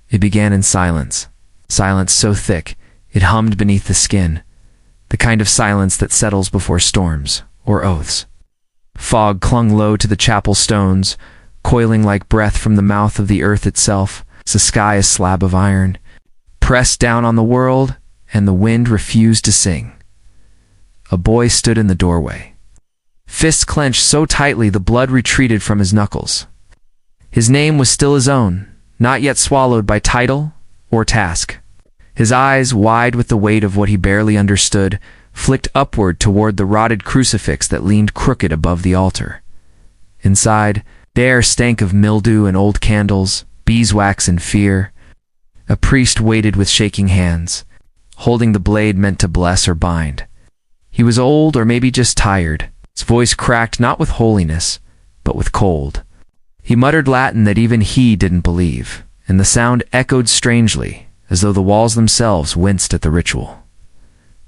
It began in silence, silence so thick it hummed beneath the skin, the kind of silence that settles before storms or oaths. Fog clung low to the chapel stones, coiling like breath from the mouth of the earth itself, the sky a slab of iron, pressed down on the world, and the wind refused to sing. A boy stood in the doorway. Fists clenched so tightly the blood retreated from his knuckles. His name was still his own, not yet swallowed by title or task. His eyes, wide with the weight of what he barely understood, flicked upward toward the rotted crucifix that leaned crooked above the altar. Inside, the air stank of mildew and old candles, beeswax and fear. A priest waited with shaking hands, holding the blade meant to bless or bind. He was old or maybe just tired. His voice cracked not with holiness, but with cold. He muttered Latin that even he didn't believe, and the sound echoed strangely, as though the walls themselves winced at the ritual.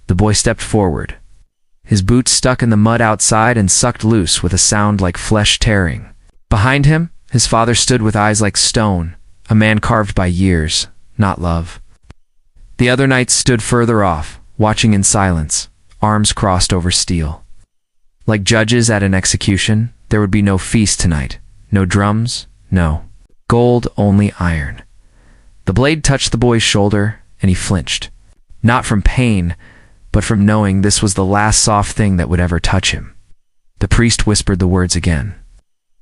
The boy stepped forward. His boots stuck in the mud outside and sucked loose with a sound like flesh tearing. Behind him, his father stood with eyes like stone, a man carved by years, not love. The other knights stood further off, watching in silence, arms crossed over steel. Like judges at an execution, there would be no feast tonight, no drums, no gold, only iron. The blade touched the boy's shoulder, and he flinched, not from pain, but from knowing this was the last soft thing that would ever touch him. The priest whispered the words again,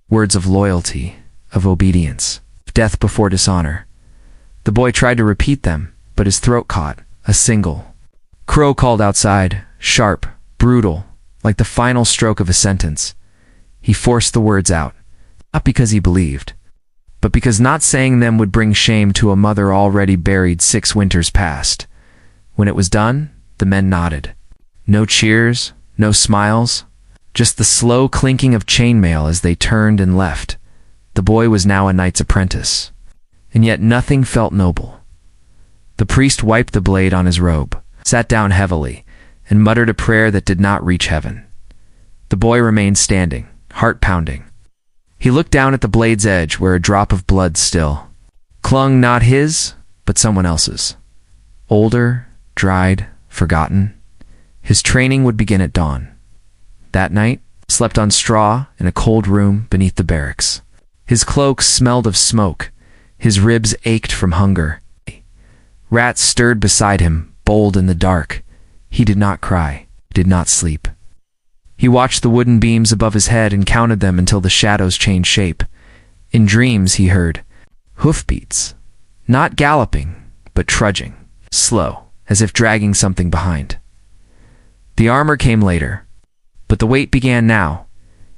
words of loyalty, of obedience, of death before dishonor. The boy tried to repeat them, but his throat caught, a single crow called outside, sharp, brutal, like the final stroke of a sentence. He forced the words out, not because he believed, but because not saying them would bring shame to a mother already buried 6 winters past. When it was done, the men nodded. No cheers, no smiles, just the slow clinking of chainmail as they turned and left. The boy was now a knight's apprentice, and yet nothing felt noble. The priest wiped the blade on his robe, sat down heavily, and muttered a prayer that did not reach heaven. The boy remained standing, heart pounding. He looked down at the blade's edge where a drop of blood still clung, not his, but someone else's. Older, dried, forgotten. His training would begin at dawn. That night, slept on straw in a cold room beneath the barracks. His cloak smelled of smoke. His ribs ached from hunger. Rats stirred beside him, bold in the dark. He did not cry, did not sleep. He watched the wooden beams above his head and counted them until the shadows changed shape. In dreams he heard hoofbeats, not galloping, but trudging, slow, as if dragging something behind. The armor came later, but the weight began now.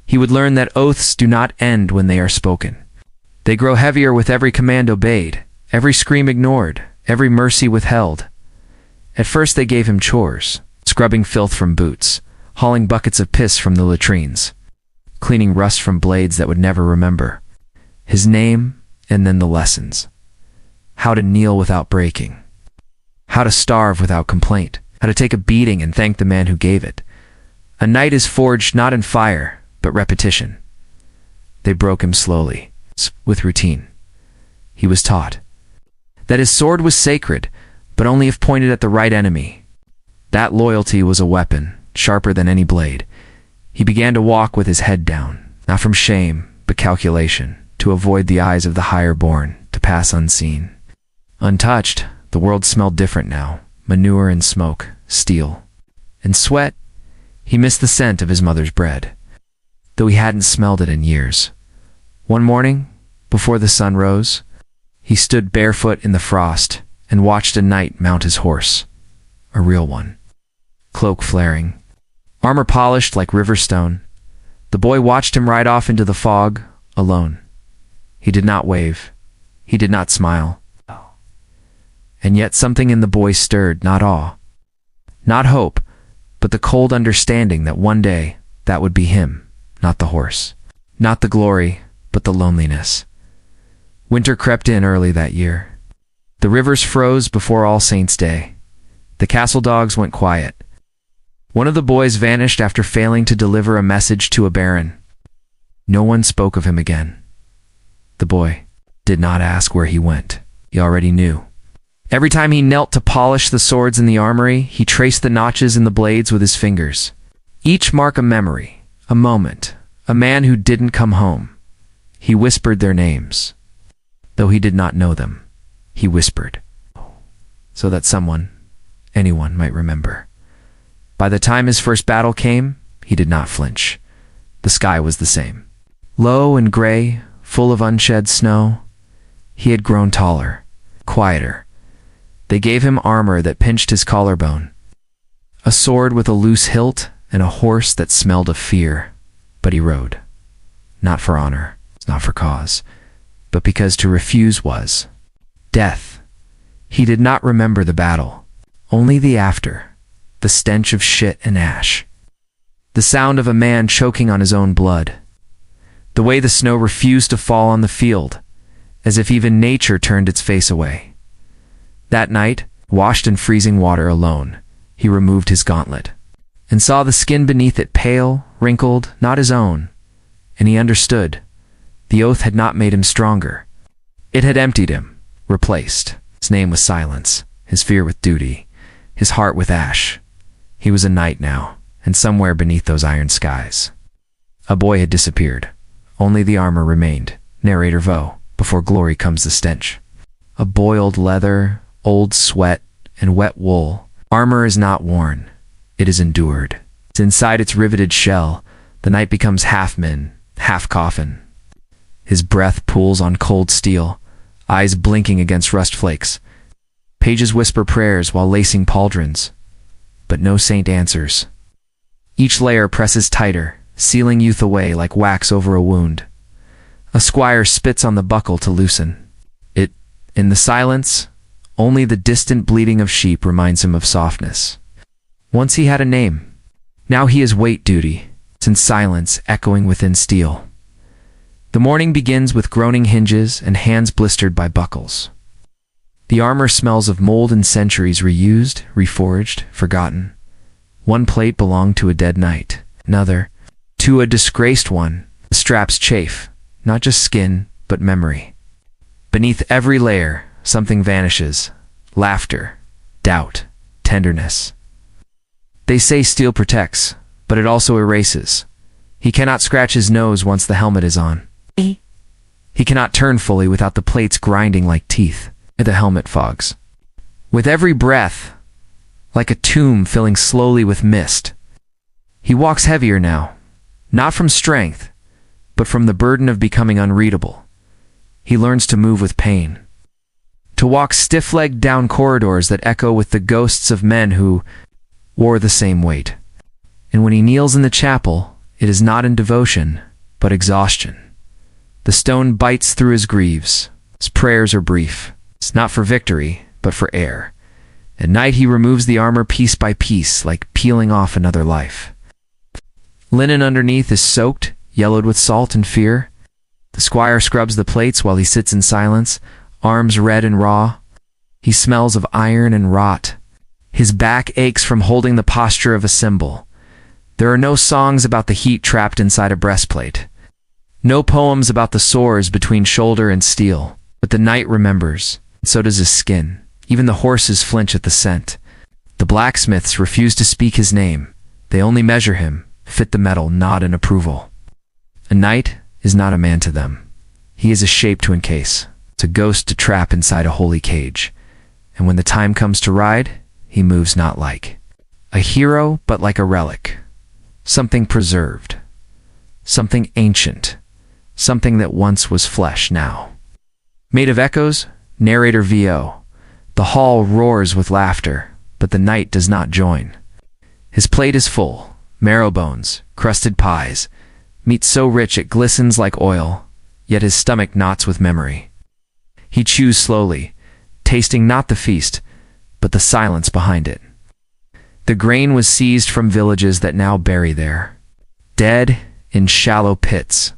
He would learn that oaths do not end when they are spoken. They grow heavier with every command obeyed, every scream ignored, every mercy withheld. At first they gave him chores, scrubbing filth from boots, hauling buckets of piss from the latrines, cleaning rust from blades that would never remember. His name, and then the lessons. How to kneel without breaking. How to starve without complaint. How to take a beating and thank the man who gave it. A knight is forged not in fire, but repetition. They broke him slowly, with routine. He was taught that his sword was sacred, but only if pointed at the right enemy. That loyalty was a weapon, sharper than any blade. He began to walk with his head down, not from shame, but calculation, to avoid the eyes of the higher born, to pass unseen. Untouched, the world smelled different now, manure and smoke, steel, and sweat. He missed the scent of his mother's bread, though he hadn't smelled it in years. One morning, before the sun rose, he stood barefoot in the frost and watched a knight mount his horse, a real one. Cloak flaring, armor polished like river stone. The boy watched him ride off into the fog, alone. He did not wave. He did not smile. And yet something in the boy stirred, not awe, not hope, but the cold understanding that one day that would be him, not the horse. Not the glory, but the loneliness. Winter crept in early that year. The rivers froze before All Saints' Day. The castle dogs went quiet. One of the boys vanished after failing to deliver a message to a baron. No one spoke of him again. The boy did not ask where he went. He already knew. Every time he knelt to polish the swords in the armory, he traced the notches in the blades with his fingers. Each mark a memory, a moment, a man who didn't come home. He whispered their names. Though he did not know them, he whispered, so that someone, anyone, might remember. By the time his first battle came, he did not flinch. The sky was the same. Low and gray, full of unshed snow. He had grown taller, quieter. They gave him armor that pinched his collarbone, a sword with a loose hilt, and a horse that smelled of fear. But he rode, not for honor, not for cause, but because to refuse was death. He did not remember the battle, only the after, the stench of shit and ash, the sound of a man choking on his own blood, the way the snow refused to fall on the field, as if even nature turned its face away. That night, washed in freezing water alone, he removed his gauntlet, and saw the skin beneath it pale, wrinkled, not his own, and he understood. The oath had not made him stronger. It had emptied him, replaced. His name was silence, his fear with duty, his heart with ash. He was a knight now, and somewhere beneath those iron skies, a boy had disappeared. Only the armor remained. Narrator Vo, before glory comes the stench. A boiled leather, old sweat, and wet wool. Armor is not worn. It is endured. It's inside its riveted shell. The knight becomes half man, half coffin. His breath pools on cold steel, eyes blinking against rust flakes. Pages whisper prayers while lacing pauldrons, but no saint answers. Each layer presses tighter, sealing youth away like wax over a wound. A squire spits on the buckle to loosen it. In the silence, only the distant bleating of sheep reminds him of softness. Once he had a name. Now he is weight duty. It's in silence, echoing within steel. The morning begins with groaning hinges and hands blistered by buckles. The armor smells of mold and centuries reused, reforged, forgotten. One plate belonged to a dead knight, another to a disgraced one. The straps chafe, not just skin, but memory. Beneath every layer, something vanishes. Laughter, doubt, tenderness. They say steel protects, but it also erases. He cannot scratch his nose once the helmet is on. He cannot turn fully without the plates grinding like teeth. The helmet fogs. With every breath, like a tomb filling slowly with mist. He walks heavier now, not from strength, but from the burden of becoming unreadable. He learns to move with pain, to walk stiff-legged down corridors that echo with the ghosts of men who wore the same weight. And when he kneels in the chapel, it is not in devotion, but exhaustion. The stone bites through his greaves. His prayers are brief. It's not for victory, but for air. At night he removes the armor piece by piece, like peeling off another life. Linen underneath is soaked, yellowed with salt and fear. The squire scrubs the plates while he sits in silence, arms red and raw. He smells of iron and rot. His back aches from holding the posture of a cymbal. There are no songs about the heat trapped inside a breastplate. No poems about the sores between shoulder and steel. But the knight remembers, and so does his skin. Even the horses flinch at the scent. The blacksmiths refuse to speak his name. They only measure him, fit the metal, nod in approval. A knight is not a man to them. He is a shape to encase. It's a ghost to trap inside a holy cage. And when the time comes to ride, he moves not like a hero, but like a relic. Something preserved. Something ancient. Something that once was flesh now. Made of echoes, narrator VO. The hall roars with laughter, but the knight does not join. His plate is full, marrow bones, crusted pies, meat so rich it glistens like oil, yet his stomach knots with memory. He chews slowly, tasting not the feast, but the silence behind it. The grain was seized from villages that now bury there, dead in shallow pits.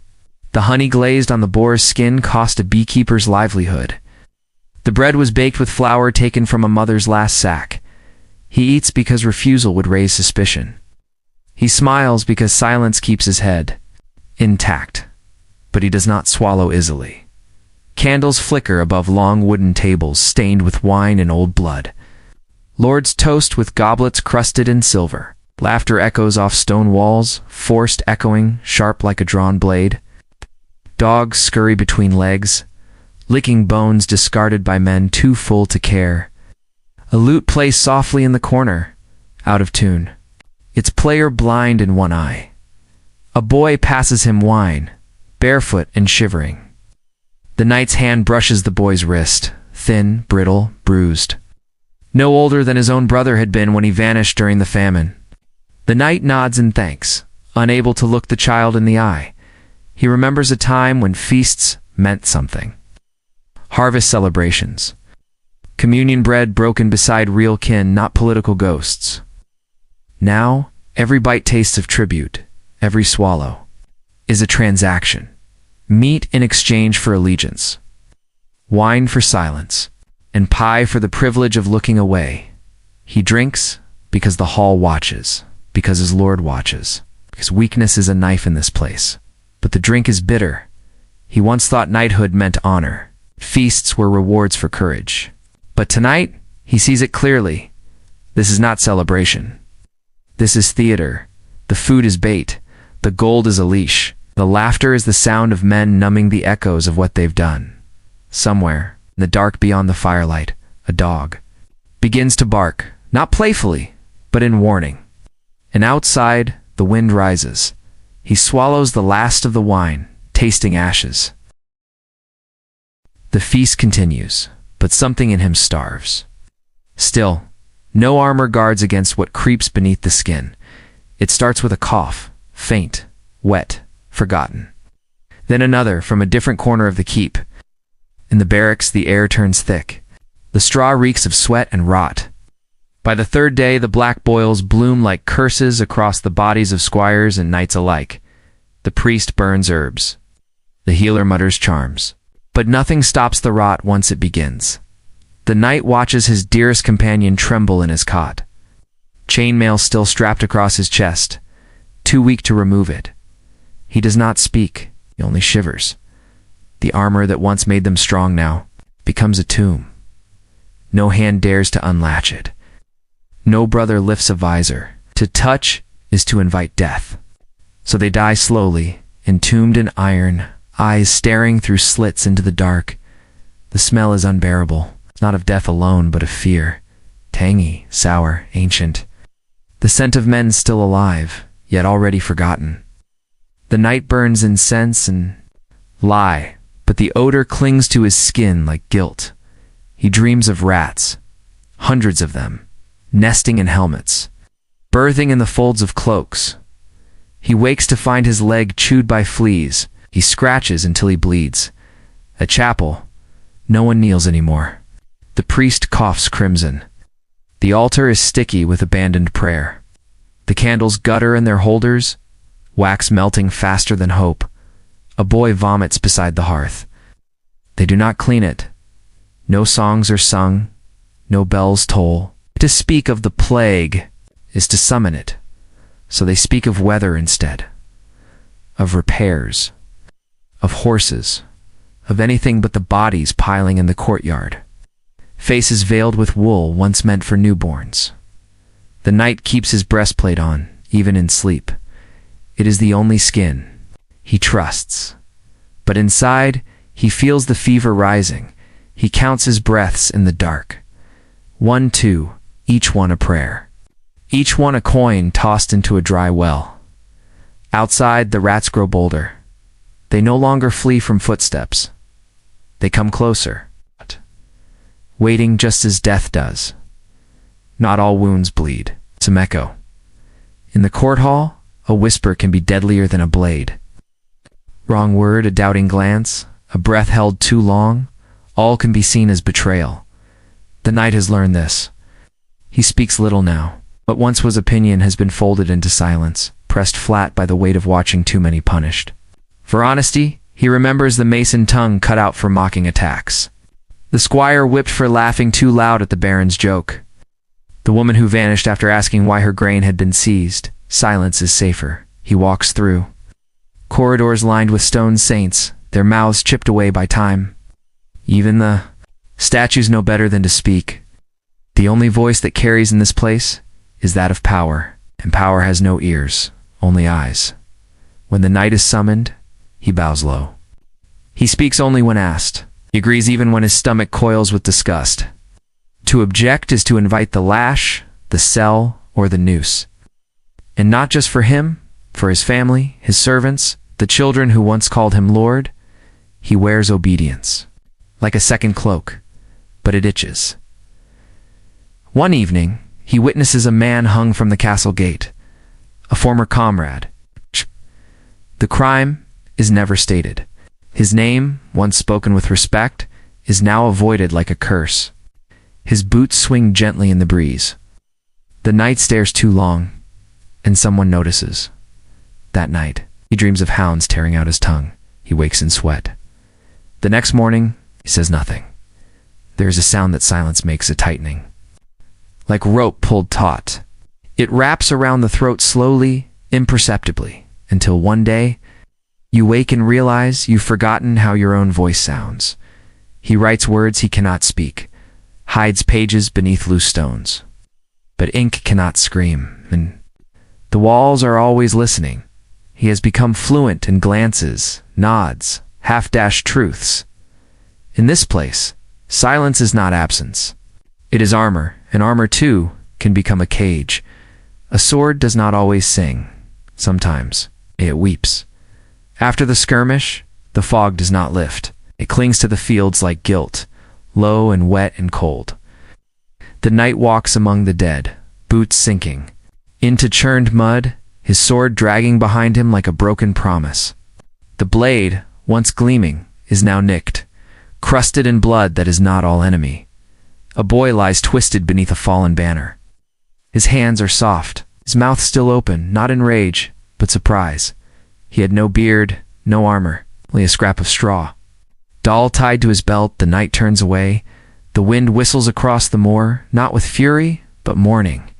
The honey glazed on the boar's skin cost a beekeeper's livelihood. The bread was baked with flour taken from a mother's last sack. He eats because refusal would raise suspicion. He smiles because silence keeps his head intact, but he does not swallow easily. Candles flicker above long wooden tables stained with wine and old blood. Lords toast with goblets crusted in silver. Laughter echoes off stone walls, forced echoing, sharp like a drawn blade. Dogs scurry between legs, licking bones discarded by men too full to care. A lute plays softly in the corner, out of tune, its player blind in one eye. A boy passes him wine, barefoot and shivering. The knight's hand brushes the boy's wrist, thin, brittle, bruised. No older than his own brother had been when he vanished during the famine. The knight nods in thanks, unable to look the child in the eye. He remembers a time when feasts meant something. Harvest celebrations. Communion bread broken beside real kin, not political ghosts. Now, every bite tastes of tribute, every swallow is a transaction. Meat in exchange for allegiance, wine for silence, and pie for the privilege of looking away. He drinks because the hall watches, because his lord watches, because weakness is a knife in this place. But the drink is bitter. He once thought knighthood meant honor. Feasts were rewards for courage. But tonight, he sees it clearly. This is not celebration. This is theater. The food is bait. The gold is a leash. The laughter is the sound of men numbing the echoes of what they've done. Somewhere, in the dark beyond the firelight, a dog begins to bark, not playfully, but in warning. And outside, the wind rises. He swallows the last of the wine, tasting ashes. The feast continues, but something in him starves. Still, no armor guards against what creeps beneath the skin. It starts with a cough, faint, wet, forgotten. Then another from a different corner of the keep. In the barracks, the air turns thick. The straw reeks of sweat and rot. By the third day, the black boils bloom like curses across the bodies of squires and knights alike. The priest burns herbs. The healer mutters charms. But nothing stops the rot once it begins. The knight watches his dearest companion tremble in his cot. Chainmail still strapped across his chest, too weak to remove it. He does not speak, he only shivers. The armor that once made them strong now becomes a tomb. No hand dares to unlatch it. No brother lifts a visor. To touch is to invite death. So they die slowly, entombed in iron, eyes staring through slits into the dark. The smell is unbearable, not of death alone, but of fear. Tangy, sour, ancient. The scent of men still alive, yet already forgotten. The night burns incense and lie, but the odor clings to his skin like guilt. He dreams of rats, hundreds of them, nesting in helmets, birthing in the folds of cloaks. He wakes to find his leg chewed by fleas. He scratches until he bleeds. At chapel, no one kneels anymore. The priest coughs crimson. The altar is sticky with abandoned prayer. The candles gutter in their holders, wax melting faster than hope. A boy vomits beside the hearth. They do not clean it. No songs are sung, no bells toll. To speak of the plague is to summon it, so they speak of weather instead, of repairs, of horses, of anything but the bodies piling in the courtyard. Faces veiled with wool once meant for newborns. The knight keeps his breastplate on, even in sleep. It is the only skin he trusts. But inside, he feels the fever rising. He counts his breaths in the dark. 1, 2, each one a prayer. Each one a coin tossed into a dry well. Outside, the rats grow bolder. They no longer flee from footsteps. They come closer, waiting just as death does. Not all wounds bleed. Some echo. In the court hall, a whisper can be deadlier than a blade. Wrong word, a doubting glance, a breath held too long, all can be seen as betrayal. The knight has learned this. He speaks little now. What once was opinion has been folded into silence, pressed flat by the weight of watching too many punished. For honesty, he remembers the mason tongue cut out for mocking attacks. The squire whipped for laughing too loud at the baron's joke. The woman who vanished after asking why her grain had been seized. Silence is safer. He walks through. Corridors lined with stone saints, their mouths chipped away by time. Even the statues know better than to speak. The only voice that carries in this place is that of power, and power has no ears, only eyes. When the knight is summoned, he bows low. He speaks only when asked. He agrees even when his stomach coils with disgust. To object is to invite the lash, the cell, or the noose. And not just for him, for his family, his servants, the children who once called him Lord, he wears obedience, like a second cloak, but it itches. One evening, he witnesses a man hung from the castle gate, a former comrade. The crime is never stated. His name, once spoken with respect, is now avoided like a curse. His boots swing gently in the breeze. The knight stares too long, and someone notices. That night, he dreams of hounds tearing out his tongue. He wakes in sweat. The next morning, he says nothing. There is a sound that silence makes, a tightening, like rope pulled taut. It wraps around the throat slowly, imperceptibly, until one day, you wake and realize you've forgotten how your own voice sounds. He writes words he cannot speak, hides pages beneath loose stones. But ink cannot scream, and the walls are always listening. He has become fluent in glances, nods, half-dashed truths. In this place, silence is not absence. It is armor, and armor, too, can become a cage. A sword does not always sing. Sometimes it weeps. After the skirmish, the fog does not lift. It clings to the fields like guilt, low and wet and cold. The knight walks among the dead, boots sinking, into churned mud, his sword dragging behind him like a broken promise. The blade, once gleaming, is now nicked, crusted in blood that is not all enemy. A boy lies twisted beneath a fallen banner. His hands are soft, his mouth still open, not in rage, but surprise. He had no beard, no armor, only a scrap of straw. Doll tied to his belt, the knight turns away. The wind whistles across the moor, not with fury, but mourning.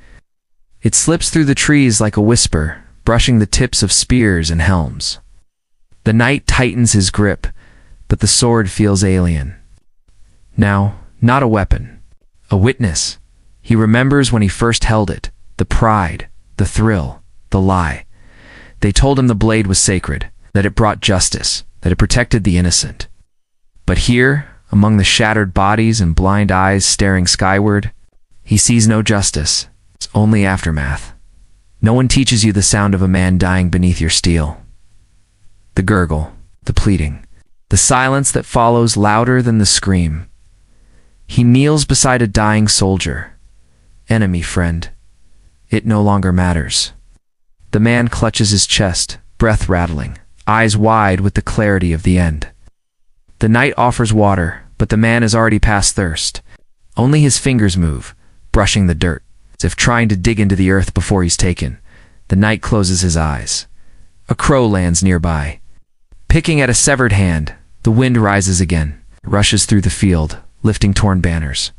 It slips through the trees like a whisper, brushing the tips of spears and helms. The knight tightens his grip, but the sword feels alien. Now, not a weapon, a witness. He remembers when he first held it, the pride, the thrill, the lie. They told him the blade was sacred, that it brought justice, that it protected the innocent. But here, among the shattered bodies and blind eyes staring skyward, he sees no justice. It's only aftermath. No one teaches you the sound of a man dying beneath your steel. The gurgle, the pleading, the silence that follows louder than the scream. He kneels beside a dying soldier. Enemy, friend. It no longer matters. The man clutches his chest, breath rattling, eyes wide with the clarity of the end. The knight offers water, but the man is already past thirst. Only his fingers move, brushing the dirt, as if trying to dig into the earth before he's taken. The knight closes his eyes. A crow lands nearby. Picking at a severed hand, the wind rises again, rushes through the field, lifting torn banners,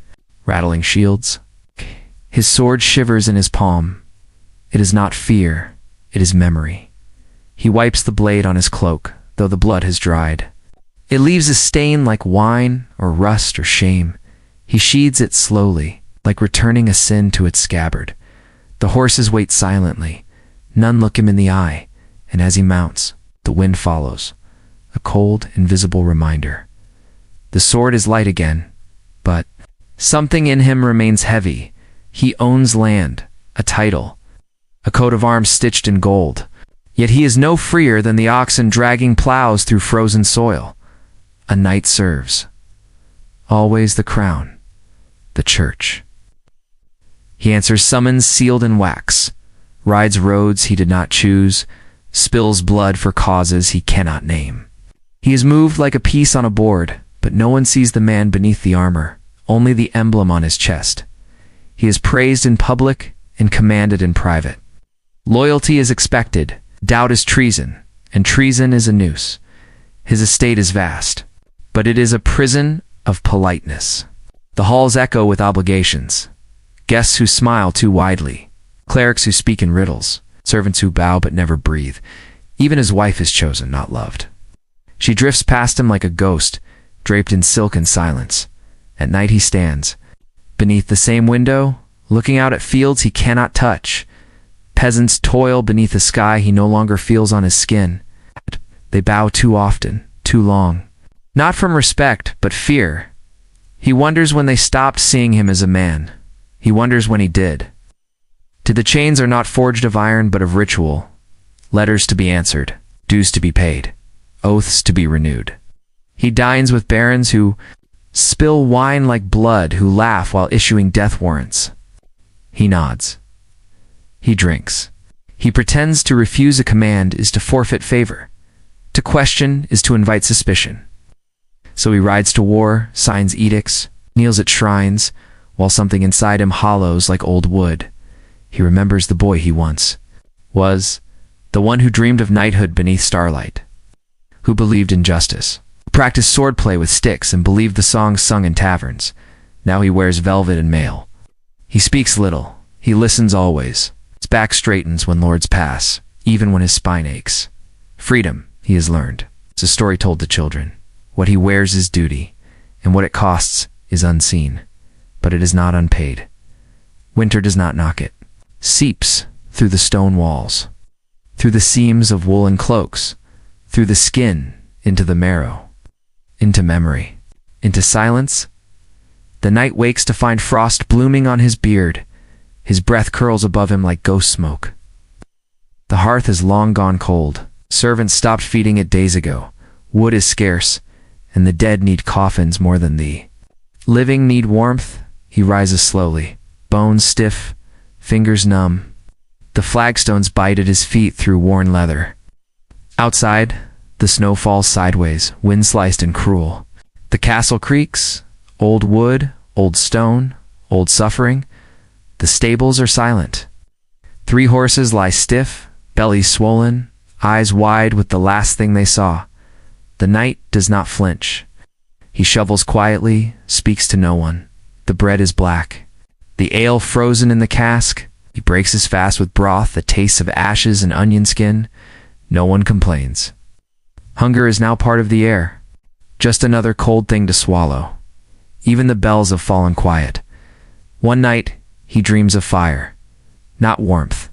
rattling shields. His sword shivers in his palm. It is not fear, it is memory. He wipes the blade on his cloak, though the blood has dried. It leaves a stain like wine or rust or shame. He sheathes it slowly, like returning a sin to its scabbard. The horses wait silently. None look him in the eye, and as he mounts, the wind follows, a cold, invisible reminder. The sword is light again, but something in him remains heavy. He owns land, a title, a coat of arms stitched in gold. Yet he is no freer than the oxen dragging plows through frozen soil. A knight serves. Always the crown, the church. He answers summons sealed in wax, rides roads he did not choose, spills blood for causes he cannot name. He is moved like a piece on a board, but no one sees the man beneath the armor, only the emblem on his chest. He is praised in public and commanded in private. Loyalty is expected, doubt is treason, and treason is a noose. His estate is vast, but it is a prison of politeness. The halls echo with obligations. Guests who smile too widely, clerics who speak in riddles, servants who bow but never breathe. Even his wife is chosen, not loved. She drifts past him like a ghost, draped in silk and silence. At night he stands, beneath the same window, looking out at fields he cannot touch. Peasants toil beneath a sky he no longer feels on his skin. They bow too often, too long. Not from respect, but fear. He wonders when they stopped seeing him as a man. He wonders when he did. The chains are not forged of iron, but of ritual. Letters to be answered, dues to be paid, oaths to be renewed. He dines with barons who spill wine like blood, who laugh while issuing death warrants. He nods. He drinks. He pretends to refuse a command is to forfeit favor. To question is to invite suspicion. So he rides to war, signs edicts, kneels at shrines, while something inside him hollows like old wood. He remembers the boy he once was, the one who dreamed of knighthood beneath starlight, who believed in justice, who practiced swordplay with sticks and believed the songs sung in taverns. Now he wears velvet and mail. He speaks little. He listens always. His back straightens when lords pass, even when his spine aches. Freedom, he has learned, is a story told to children. What he wears is duty, and what it costs is unseen, but it is not unpaid. Winter does not knock it. Seeps through the stone walls, through the seams of woolen cloaks, through the skin, into the marrow, into memory, into silence. The night wakes to find frost blooming on his beard. His breath curls above him like ghost smoke. The hearth is long gone cold. Servants stopped feeding it days ago. Wood is scarce, and the dead need coffins more than thee. Living need warmth. He rises slowly, bones stiff, fingers numb. The flagstones bite at his feet through worn leather. Outside, the snow falls sideways, wind-sliced and cruel. The castle creaks, old wood, old stone, old suffering. The stables are silent. 3 horses lie stiff, bellies swollen, eyes wide with the last thing they saw. The knight does not flinch. He shovels quietly, speaks to no one. The bread is black. The ale frozen in the cask. He breaks his fast with broth that tastes of ashes and onion skin. No one complains. Hunger is now part of the air. Just another cold thing to swallow. Even the bells have fallen quiet. One night, he dreams of fire. Not warmth,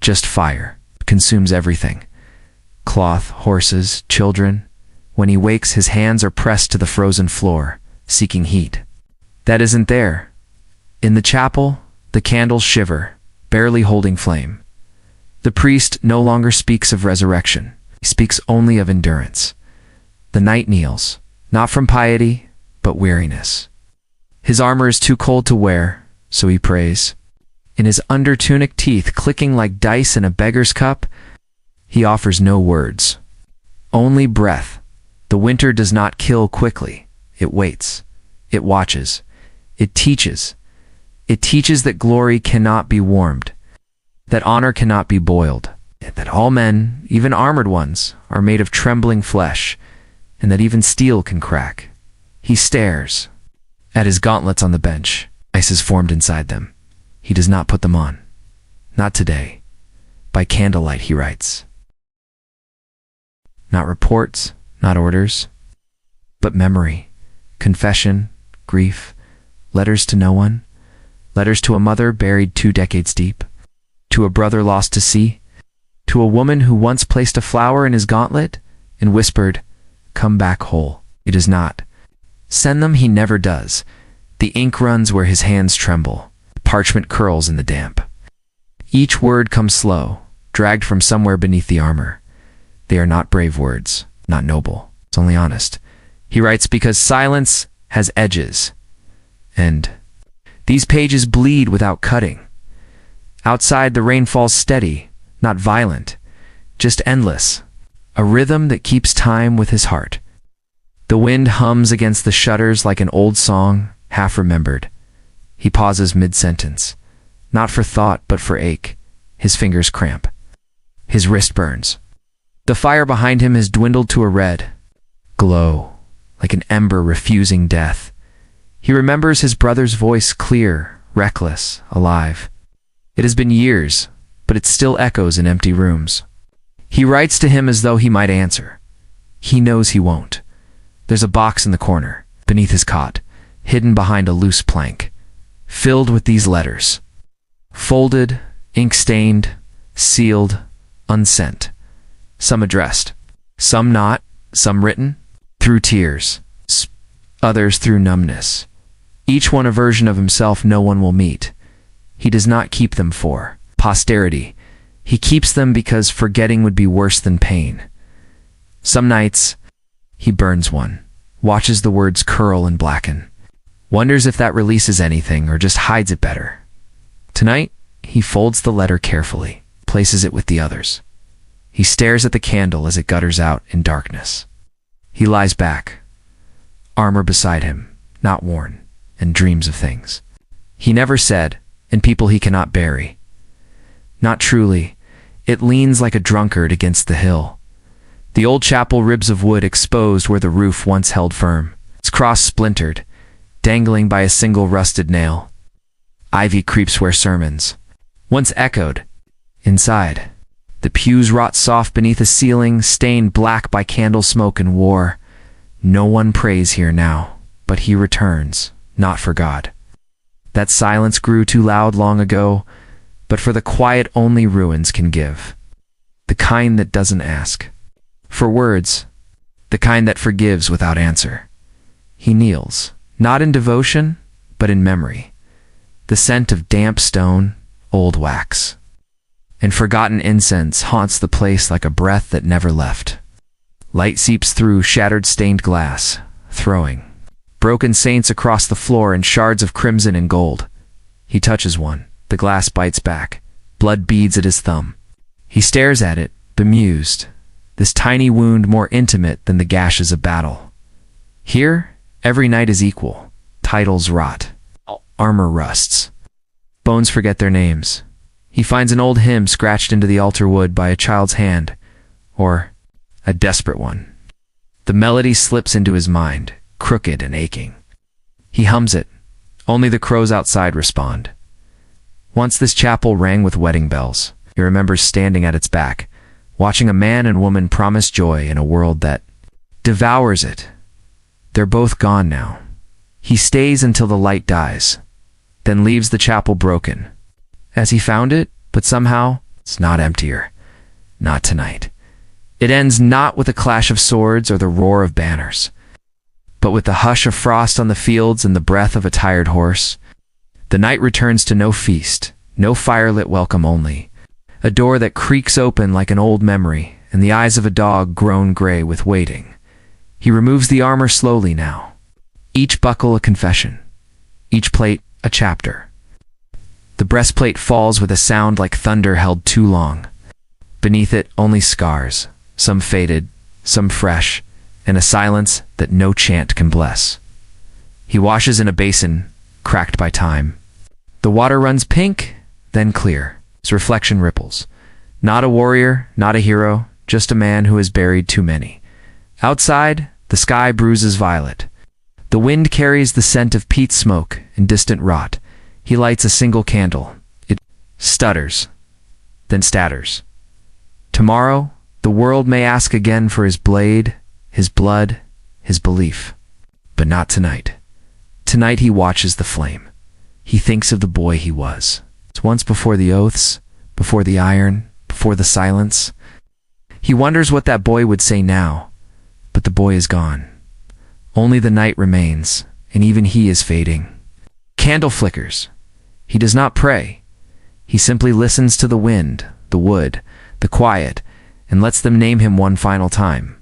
just fire. Consumes everything. Cloth, horses, children. When he wakes, his hands are pressed to the frozen floor, seeking heat. That isn't there. In the chapel, the candles shiver, barely holding flame. The priest no longer speaks of resurrection. He speaks only of endurance. The knight kneels, not from piety, but weariness. His armor is too cold to wear, so he prays. In his under-tunic teeth clicking like dice in a beggar's cup, he offers no words. Only breath. The winter does not kill quickly. It waits. It watches. It teaches. It teaches that glory cannot be warmed, that honor cannot be boiled, that all men, even armored ones, are made of trembling flesh, and that even steel can crack. He stares at his gauntlets on the bench. Ice is formed inside them. He does not put them on. Not today. By candlelight, he writes. Not reports, not orders, but memory, confession, grief, letters to no one, letters to a mother buried 2 decades deep, to a brother lost to sea, to a woman who once placed a flower in his gauntlet and whispered, "Come back whole." He does not. Send them, he never does. The ink runs where his hands tremble. The parchment curls in the damp. Each word comes slow, dragged from somewhere beneath the armor. They are not brave words, not noble. It's only honest. He writes because silence has edges. And these pages bleed without cutting. Outside, the rain falls steady, not violent, just endless, a rhythm that keeps time with his heart. The wind hums against the shutters like an old song, half remembered. He pauses mid-sentence, not for thought but for ache. His fingers cramp. His wrist burns. The fire behind him has dwindled to a red glow, like an ember refusing death. He remembers his brother's voice clear, reckless, alive. It has been years, but it still echoes in empty rooms. He writes to him as though he might answer. He knows he won't. There's a box in the corner, beneath his cot, hidden behind a loose plank, filled with these letters. Folded, ink-stained, sealed, unsent. Some addressed, some not, some written, through tears, others through numbness. Each one a version of himself no one will meet. He does not keep them for posterity. He keeps them because forgetting would be worse than pain. Some nights, he burns one, watches the words curl and blacken, wonders if that releases anything or just hides it better. Tonight, he folds the letter carefully, places it with the others. He stares at the candle as it gutters out in darkness. He lies back, armor beside him, not worn, and dreams of things he never said, and people he cannot bury. Not truly. It leans like a drunkard against the hill. The old chapel ribs of wood exposed where the roof once held firm, its cross splintered, dangling by a single rusted nail. Ivy creeps where sermons once echoed. Inside, the pews rot soft beneath a ceiling stained black by candle smoke and war. No one prays here now, but he returns, not for God. That silence grew too loud long ago, but for the quiet only ruins can give. The kind that doesn't ask for words, the kind that forgives without answer. He kneels, not in devotion, but in memory. The scent of damp stone, old wax, and forgotten incense haunts the place like a breath that never left. Light seeps through shattered stained glass, throwing broken saints across the floor and shards of crimson and gold. He touches one. The glass bites back. Blood beads at his thumb. He stares at it, bemused. This tiny wound more intimate than the gashes of battle. Here, every night is equal. Titles rot. Armor rusts. Bones forget their names. He finds an old hymn scratched into the altar wood by a child's hand, or a desperate one. The melody slips into his mind, crooked and aching. He hums it. Only the crows outside respond. Once this chapel rang with wedding bells. He remembers standing at its back, watching a man and woman promise joy in a world that devours it. They're both gone now. He stays until the light dies, then leaves the chapel broken, as he found it, but somehow it's not emptier. Not tonight. It ends not with a clash of swords or the roar of banners, but with the hush of frost on the fields and the breath of a tired horse. The night returns to no feast, no firelit welcome only. A door that creaks open like an old memory, and the eyes of a dog grown gray with waiting. He removes the armor slowly now. Each buckle a confession. Each plate a chapter. The breastplate falls with a sound like thunder held too long. Beneath it only scars, some faded, some fresh, and a silence that no chant can bless. He washes in a basin, cracked by time. The water runs pink, then clear. Its reflection ripples. Not a warrior, not a hero, just a man who has buried too many. Outside, the sky bruises violet. The wind carries the scent of peat smoke and distant rot. He lights a single candle. It stutters, then statters. Tomorrow, the world may ask again for his blade, his blood, his belief. But not tonight. Tonight he watches the flame. He thinks of the boy he was. Once before the oaths, before the iron, before the silence. He wonders what that boy would say now, but the boy is gone. Only the night remains, and even he is fading. Candle flickers. He does not pray. He simply listens to the wind, the wood, the quiet, and lets them name him one final time.